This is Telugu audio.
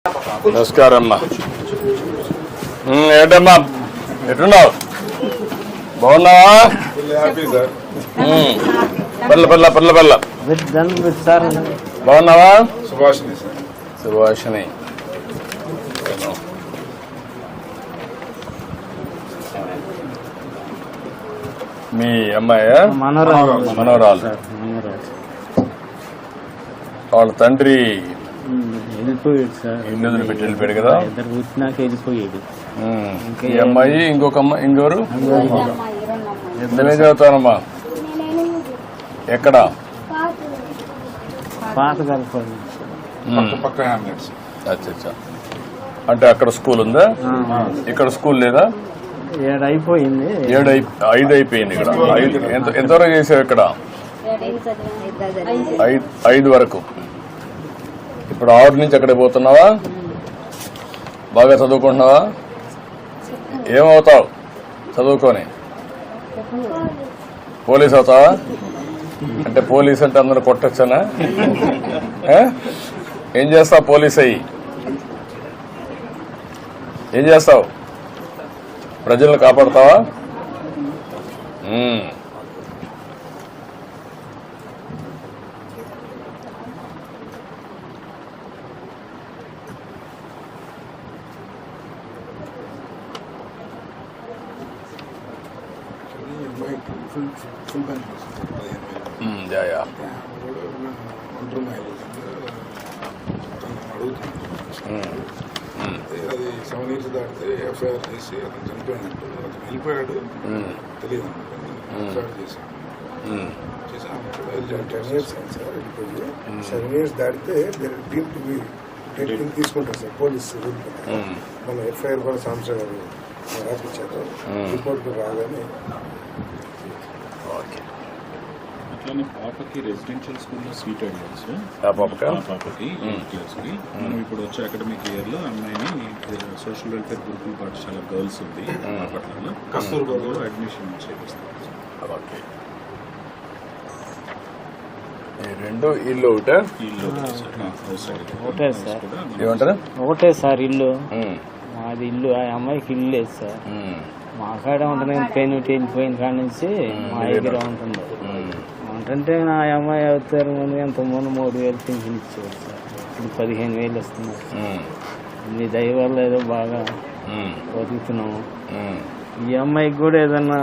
నమస్కారం అమ్మా. ఏంటమ్మా ఎట్టున్నావు? బాగున్నావా? పల్ల పల్ల పల్ల పల్ల బాగున్నావా? సుభాషిణి మీ అమ్మాయి మనవరాలు. వాళ్ళ తండ్రి వెళ్ళిపోయాడు సార్. ఇల్లు వదిలిపెట్టి వెళ్ళిపోయాడు కదా. ఇద్దరు వచ్చినాక వెళ్ళిపోయాడు. ఈ అమ్మాయి ఇంకొక అమ్మాయి ఇంకోరు ఇద్దరే చదువుతానమ్మా. ఎక్కడ? పాత కలపండి. అచ్చా. అంటే అక్కడ స్కూల్ ఉందా? ఇక్కడ స్కూల్ లేదా? 7 అయిపోయింది. 5 అయిపోయింది. ఇక్కడ 5 ఎంతవరకు చేసావు? ఇక్కడ 5 వరకు. ఇప్పుడు 6 నుంచి అక్కడికి పోతున్నావా? బాగా చదువుకుంటున్నావా? ఏమవుతావు చదువుకొని? పోలీస్ అవుతావా? అంటే పోలీస్ అంటే అందరూ కొట్టొచ్చనా? ఏం చేస్తావు పోలీస్ అయ్యి? ఏం చేస్తావు? ప్రజలను కాపాడుతావా? యా అది 7 years దాటితే ఎఫ్ఐఆర్ చేసి అతను చనిపోయినట్టు అతను వెళ్ళిపోయాడు తెలియదు. ఎఫ్ఐఆర్ చేశాను 10 years సార్ వెళ్ళిపోయి 7 years దాటితే తీసుకుంటారు సార్ పోలీసు. మన ఎఫ్ఐఆర్ కూడా సంవత్సరం గారు రాపించారు. రిపోర్ట్ రాగానే అట్లానే పాపకి రెసిడెన్షియల్ స్కూల్లో సీట్ అడిగారు సార్. పాపకి 8th క్లాస్కి. మనం ఇప్పుడు వచ్చే అకాడమిక్ ఇయర్లో అమ్మాయిని సోషల్ వెల్ఫేర్ గురుకుల పాఠశాల గర్ల్స్ ఉంది బాపట్లలో కస్తూర్బాలో అడ్మిషన్ చేపిస్తాం. రెండు ఇల్లు ఒకటే? ఒకటే సార్. ఏమంటారు? ఒకటే సార్ ఇల్లు. మాది ఇల్లు. ఆ అమ్మాయికి ఇల్లు లేదు సార్. మా కాడ ఉంటుంది. పెయిన్ వెళ్ళిపోయిన కాడ నుంచి మా దగ్గర ఉంటుంది. అంటే నా అమ్మాయి అవుతారు ముందు ఎంతమంది 3,000 పింఛన్ ఇచ్చేవారు సార్. ఇప్పుడు 15,000 వస్తున్నారు. మీ దయ వల్ల ఏదో బాగా బతుకుతున్నాము. ఈ అమ్మాయికి కూడా ఏదన్నా